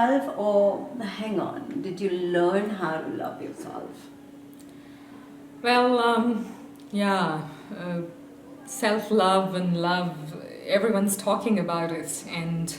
yourself, or hang on, did you learn how to love yourself? Well, yeah, self-love and love, everyone's talking about it, and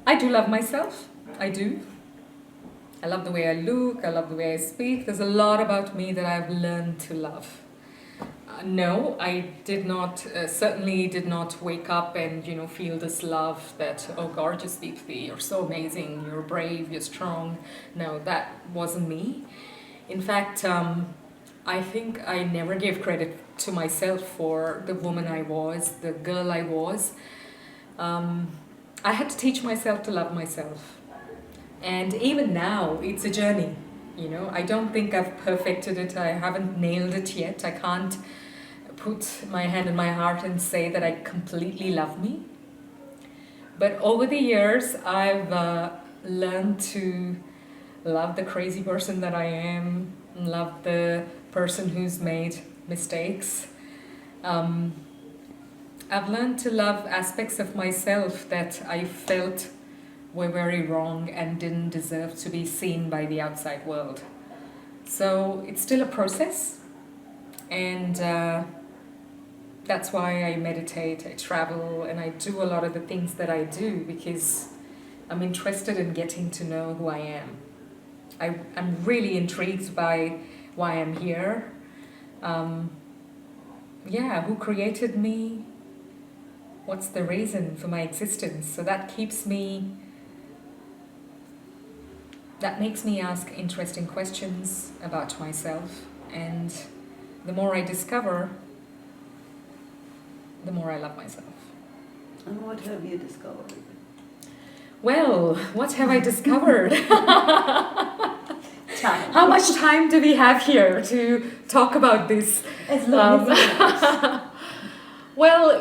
I do love myself. I do. I love the way I look, I love the way I speak. There's a lot about me that I've learned to love. No, I did not, certainly did not wake up and, feel this love that, oh, gorgeous Deepthi, you're so amazing, you're brave, you're strong. No, that wasn't me. In fact, I think I never gave credit to myself for the woman I was, the girl I was. I had to teach myself to love myself. And even now, it's a journey. I don't think I've perfected it. I haven't nailed it yet. I can't put my hand in my heart and say that I completely love me. But over the years, I've learned to love the crazy person that I am, love the person who's made mistakes. I've learned to love aspects of myself that I felt were very wrong and didn't deserve to be seen by the outside world. So it's still a process, and that's why I meditate, I travel, and I do a lot of the things that I do because I'm interested in getting to know who I am. I'm really intrigued by why I'm here. Who created me? What's the reason for my existence? So that makes me ask interesting questions about myself, and the more I discover, the more I love myself. And what have you discovered? Well, what have I discovered? Time. How much time do we have here to talk about this? As long as you want. Well,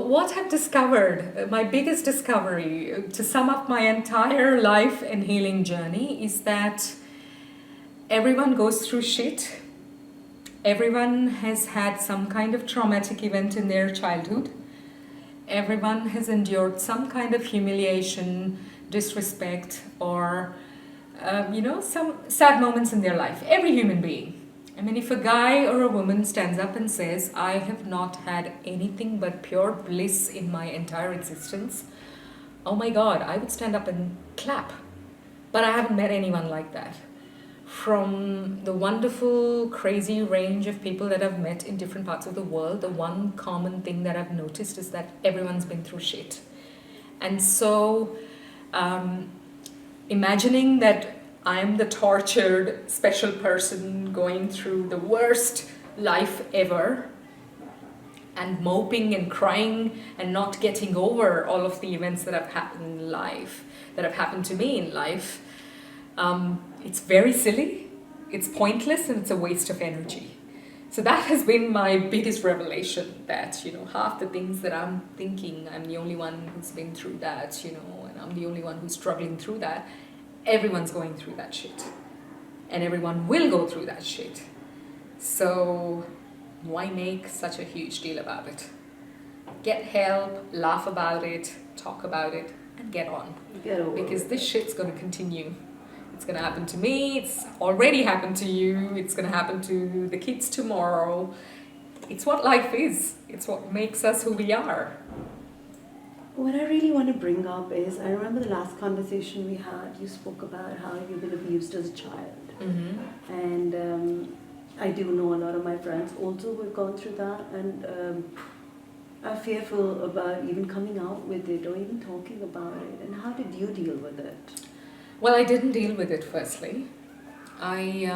what I've discovered, my biggest discovery, to sum up my entire life and healing journey, is that everyone goes through shit. Everyone has had some kind of traumatic event in their childhood. Everyone has endured some kind of humiliation, disrespect, or, some sad moments in their life. Every human being. I mean, if a guy or a woman stands up and says, I have not had anything but pure bliss in my entire existence, oh my God, I would stand up and clap. But I haven't met anyone like that. From the wonderful, crazy range of people that I've met in different parts of the world, the one common thing that I've noticed is that everyone's been through shit. And so, imagining that I'm the tortured, special person going through the worst life ever and moping and crying and not getting over all of the events that have happened in life, that have happened to me in life. It's very silly, it's pointless, and it's a waste of energy. So that has been my biggest revelation, that, half the things that I'm thinking, I'm the only one who's been through that, and I'm the only one who's struggling through that. Everyone's going through that shit. And everyone will go through that shit. So why make such a huge deal about it? Get help, laugh about it, talk about it, and get on. Get over because it. This shit's going to continue. It's going to happen to me. It's already happened to you. It's going to happen to the kids tomorrow. It's what life is. It's what makes us who we are. What I really want to bring up is, I remember the last conversation we had, you spoke about how you've been abused as a child. Mm-hmm. And I do know a lot of my friends also who have gone through that, and are fearful about even coming out with it or even talking about it. And how did you deal with it? Well, I didn't deal with it firstly. I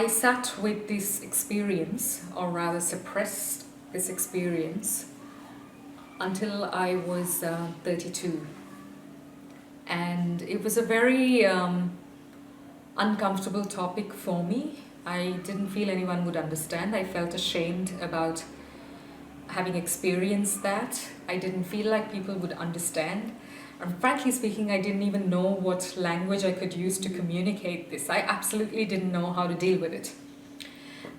sat with this experience, or rather suppressed this experience, until I was 32. And it was a very uncomfortable topic for me. I didn't feel anyone would understand. I felt ashamed about having experienced that. I didn't feel like people would understand. And frankly speaking, I didn't even know what language I could use to communicate this. I absolutely didn't know how to deal with it.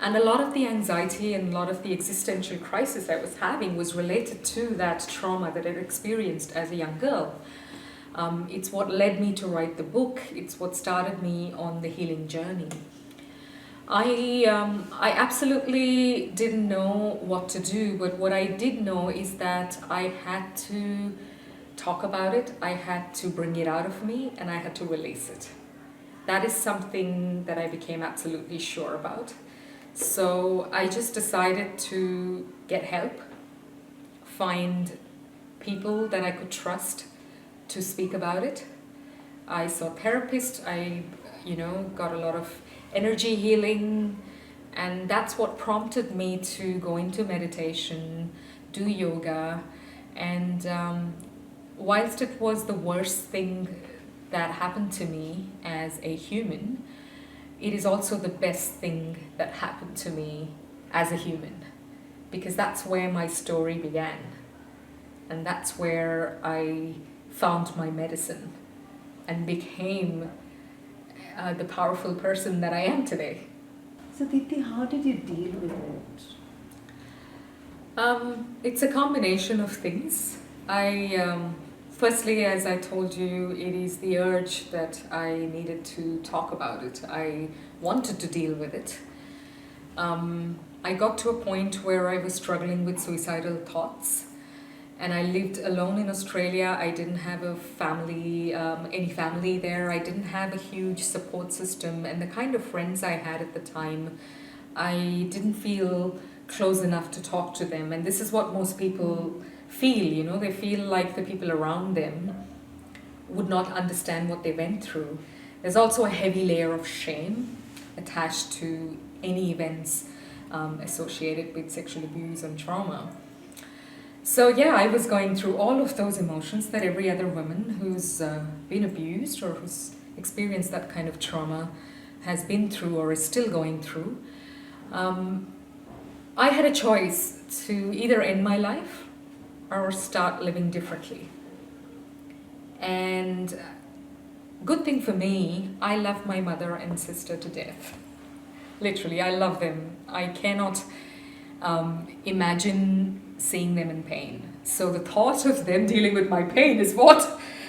And a lot of the anxiety and a lot of the existential crisis I was having was related to that trauma that I'd experienced as a young girl. It's what led me to write the book. It's what started me on the healing journey. I absolutely didn't know what to do, but what I did know is that I had to talk about it, I had to bring it out of me, and I had to release it. That is something that I became absolutely sure about. So I just decided to get help, find people that I could trust to speak about it. I saw therapists, got a lot of energy healing, and that's what prompted me to go into meditation, do yoga, and whilst it was the worst thing that happened to me as a human, it is also the best thing that happened to me as a human, because that's where my story began, and that's where I found my medicine and became the powerful person that I am today. So Deepthi, how did you deal with it? It's a combination of things. Firstly, as I told you, it is the urge that I needed to talk about it. I wanted to deal with it. I got to a point where I was struggling with suicidal thoughts, and I lived alone in Australia. I didn't have a family, any family there. I didn't have a huge support system, and the kind of friends I had at the time, I didn't feel close enough to talk to them. And this is what most people feel, they feel like the people around them would not understand what they went through. There's also a heavy layer of shame attached to any events associated with sexual abuse and trauma. So yeah, I was going through all of those emotions that every other woman who's been abused or who's experienced that kind of trauma has been through or is still going through. I had a choice to either end my life or start living differently. And good thing for me, I love my mother and sister to death. Literally, I love them. I cannot imagine seeing them in pain. So the thought of them dealing with my pain is what,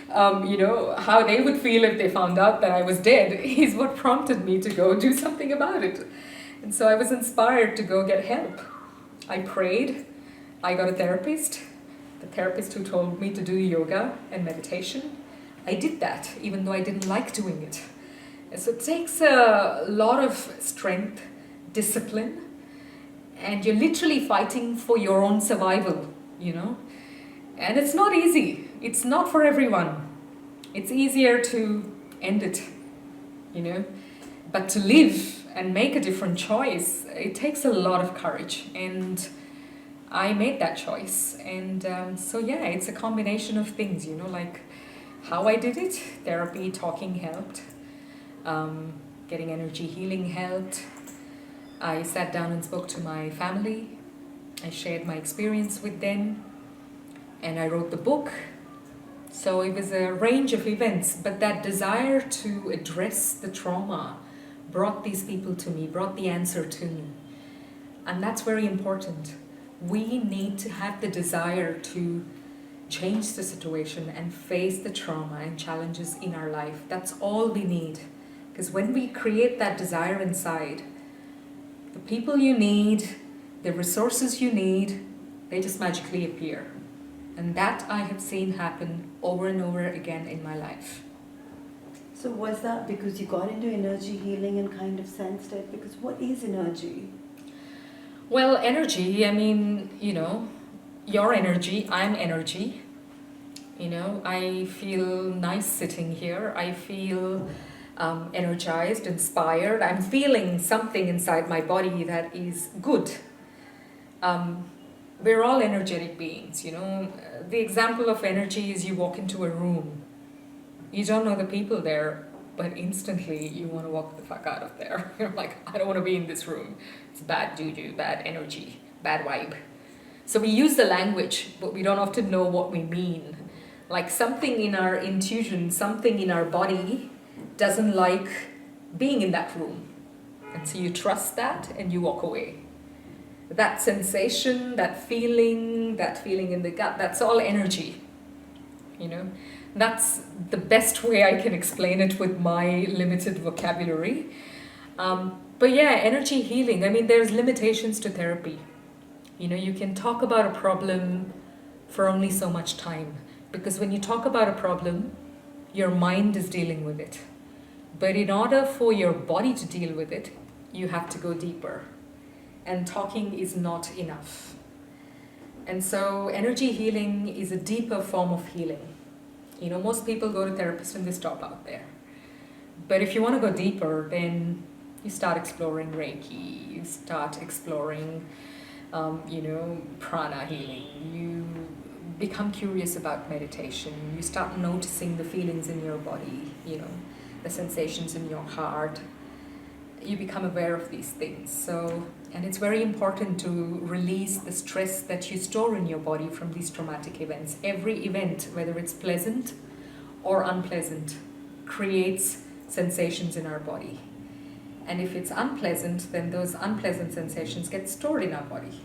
how they would feel if they found out that I was dead is what prompted me to go do something about it. And so I was inspired to go get help. I prayed. I got a therapist. The therapist who told me to do yoga and meditation. I did that, even though I didn't like doing it. And so it takes a lot of strength, discipline, and you're literally fighting for your own survival, And it's not easy. It's not for everyone. It's easier to end it, But to live and make a different choice, it takes a lot of courage. And I made that choice. And it's a combination of things, like how I did it. Therapy, talking helped. Getting energy healing helped. I sat down and spoke to my family. I shared my experience with them. And I wrote the book. So it was a range of events, but that desire to address the trauma brought these people to me, brought the answer to me. And that's very important. We need to have the desire to change the situation and face the trauma and challenges in our life. That's all we need. Because when we create that desire inside, the people you need, the resources you need, they just magically appear. And that I have seen happen over and over again in my life. So was that because you got into energy healing and kind of sensed it? Because what is energy? Well, energy, your energy, I'm energy. I feel nice sitting here. I feel energized, inspired. I'm feeling something inside my body that is good. We're all energetic beings, The example of energy is you walk into a room. You don't know the people there, but instantly you want to walk the fuck out of there. You're like, I don't want to be in this room. It's bad juju, bad energy, bad vibe. So we use the language, but we don't often know what we mean. Like something in our intuition, something in our body doesn't like being in that room. And so you trust that and you walk away. That sensation, that feeling in the gut, that's all energy, That's the best way I can explain it with my limited vocabulary. But yeah, energy healing. I mean, there's limitations to therapy. You know, you can talk about a problem for only so much time. Because when you talk about a problem, your mind is dealing with it. But in order for your body to deal with it, you have to go deeper. And talking is not enough. And so energy healing is a deeper form of healing. You know, most people go to therapists and they stop out there. But if you want to go deeper, then you start exploring Reiki, you start exploring, prana healing. You become curious about meditation. You start noticing the feelings in your body, the sensations in your heart. You become aware of these things. And it's very important to release the stress that you store in your body from these traumatic events. Every event, whether it's pleasant or unpleasant, creates sensations in our body. And if it's unpleasant, then those unpleasant sensations get stored in our body.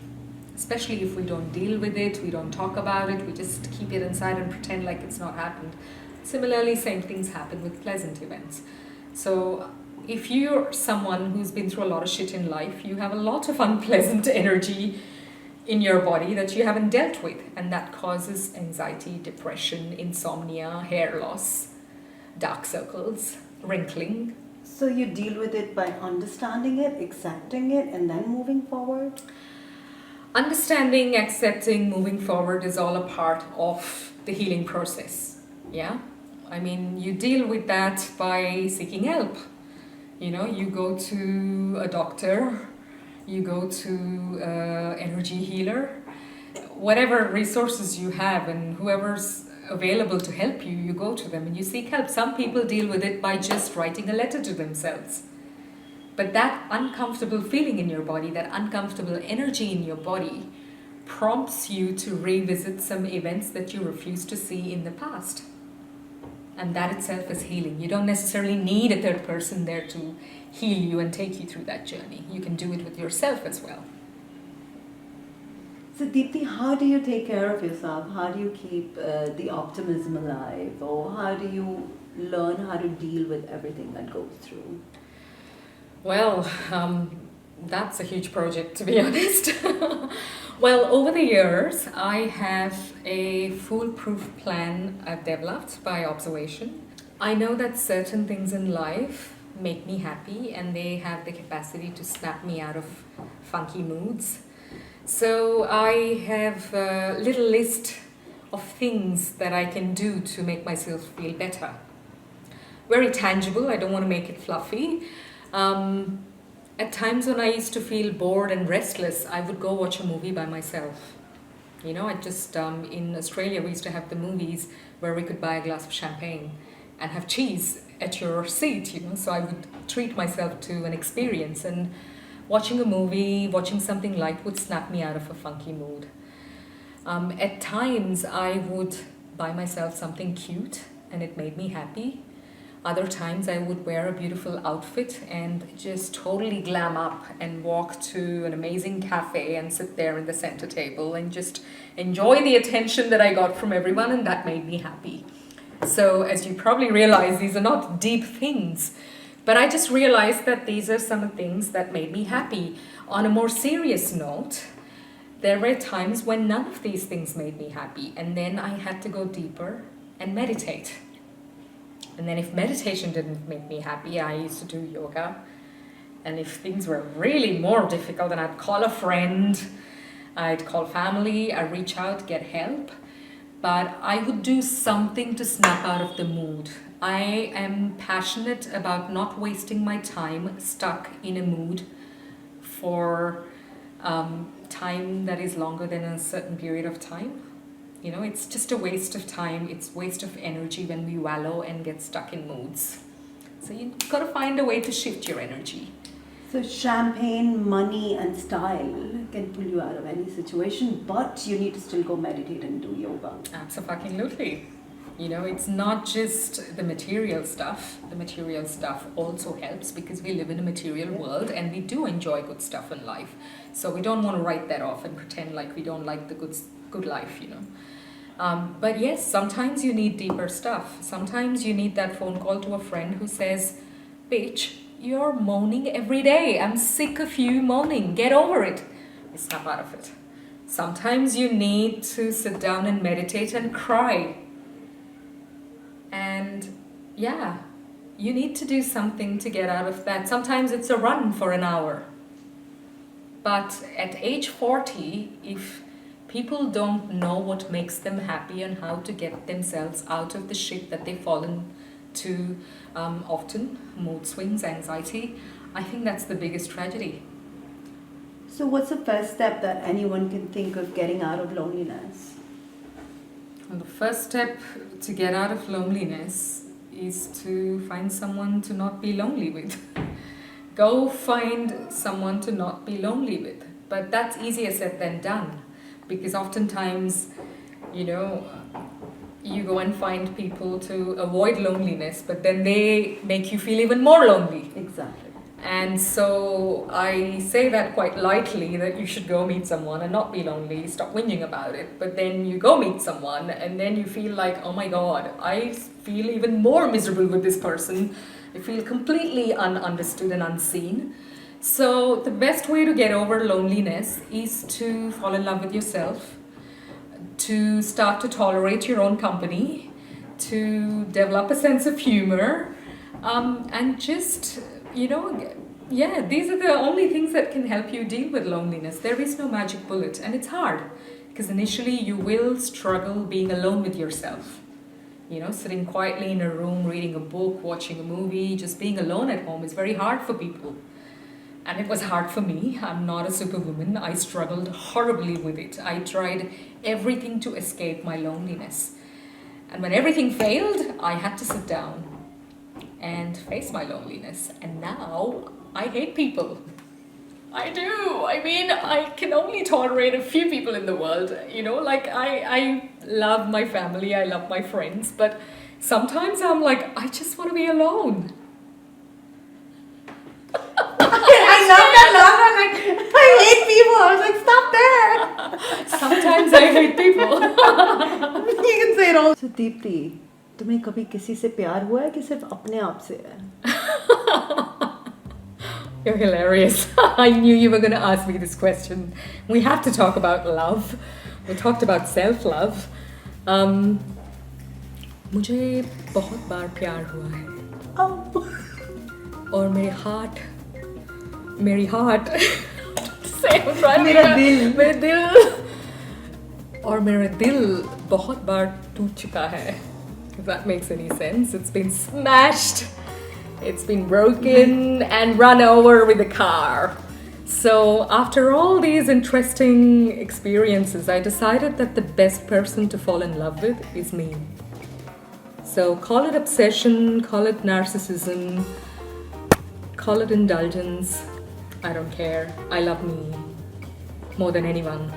Especially if we don't deal with it, we don't talk about it, we just keep it inside and pretend like it's not happened. Similarly, same things happen with pleasant events. So if you're someone who's been through a lot of shit in life, you have a lot of unpleasant energy in your body that you haven't dealt with, and that causes anxiety, depression, insomnia, hair loss, dark circles, wrinkling. So you deal with it by understanding it, accepting it, and then moving forward? Understanding, accepting, moving forward is all a part of the healing process. Yeah? I mean, you deal with that by seeking help. You go to a doctor, you go to an energy healer, whatever resources you have and whoever's available to help you, you go to them and you seek help. Some people deal with it by just writing a letter to themselves. But that uncomfortable feeling in your body, that uncomfortable energy in your body, prompts you to revisit some events that you refused to see in the past. And that itself is healing. You don't necessarily need a third person there to heal you and take you through that journey. You can do it with yourself as well. So Deepthi, how do you take care of yourself? How do you keep the optimism alive? Or how do you learn how to deal with everything that goes through? Well, that's a huge project, to be honest. Well, over the years, I have a foolproof plan I've developed by observation. I know that certain things in life make me happy and they have the capacity to snap me out of funky moods. So I have a little list of things that I can do to make myself feel better. Very tangible, I don't want to make it fluffy. At times when I used to feel bored and restless, I would go watch a movie by myself. In Australia we used to have the movies where we could buy a glass of champagne and have cheese at your seat, so I would treat myself to an experience, and watching a movie, watching something light would snap me out of a funky mood. At times I would buy myself something cute and it made me happy. Other times I would wear a beautiful outfit and just totally glam up and walk to an amazing cafe and sit there in the center table and just enjoy the attention that I got from everyone, and that made me happy. So as you probably realize, these are not deep things, but I just realized that these are some of the things that made me happy. On a more serious note, there were times when none of these things made me happy, and then I had to go deeper and meditate. And then if meditation didn't make me happy, I used to do yoga. And if things were really more difficult, then I'd call a friend, I'd call family, I'd reach out, get help. But I would do something to snap out of the mood. I am passionate about not wasting my time stuck in a mood for time that is longer than a certain period of time. It's just a waste of time, it's waste of energy when we wallow and get stuck in moods. So you've got to find a way to shift your energy. So champagne, money and style can pull you out of any situation, but you need to still go meditate and do yoga. Absolutely. It's not just the material stuff. The material stuff also helps because we live in a material world and we do enjoy good stuff in life. So we don't want to write that off and pretend like we don't like the good life, But yes, sometimes you need deeper stuff. Sometimes you need that phone call to a friend who says, bitch, you're moaning every day. I'm sick of you moaning. Get over it. Snap out of it. Sometimes you need to sit down and meditate and cry. And yeah, you need to do something to get out of that. Sometimes it's a run for an hour. But at age 40, if people don't know what makes them happy and how to get themselves out of the shit that they've fallen to, often mood swings, anxiety, I think that's the biggest tragedy. So what's the first step that anyone can think of getting out of loneliness? Well, the first step to get out of loneliness is to find someone to not be lonely with. Go find someone to not be lonely with. But that's easier said than done. Because oftentimes, you go and find people to avoid loneliness, but then they make you feel even more lonely. Exactly. And so I say that quite lightly, that you should go meet someone and not be lonely, stop whinging about it. But then you go meet someone and then you feel like, oh my God, I feel even more miserable with this person. I feel completely ununderstood and unseen. So the best way to get over loneliness is to fall in love with yourself, to start to tolerate your own company, to develop a sense of humor, and just, these are the only things that can help you deal with loneliness. There is no magic bullet, and it's hard because initially you will struggle being alone with yourself. Sitting quietly in a room, reading a book, watching a movie, just being alone at home is very hard for people. And it was hard for me. I'm not a superwoman. I struggled horribly with it. I tried everything to escape my loneliness. And when everything failed, I had to sit down and face my loneliness. And now I hate people. I do. I mean, I can only tolerate a few people in the world. I love my family, I love my friends, but sometimes I'm like, I just want to be alone. I love that laugh. I'm like, I hate people. I was like, stop there. Sometimes I hate people. You can say it all. So Deepthi, तुम्हें कभी किसी से प्यार हुआ है कि सिर्फ अपने आप से है? You're hilarious. I knew you were going to ask me this question. We have to talk about love. We talked about self-love. मुझे बहुत बार प्यार हुआ है. और मेरी heart मेरे दिल और मेरा दिल बहुत बार टूट चुका है. If that makes any sense. It's been smashed. It's been broken and run over with a car. So after all these interesting experiences, I decided that the best person to fall in love with is me. So call it obsession, call it narcissism, call it indulgence. I don't care. I love me more than anyone.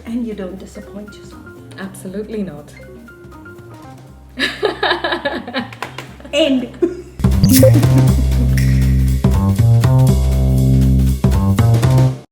And you don't disappoint yourself. Absolutely not. End.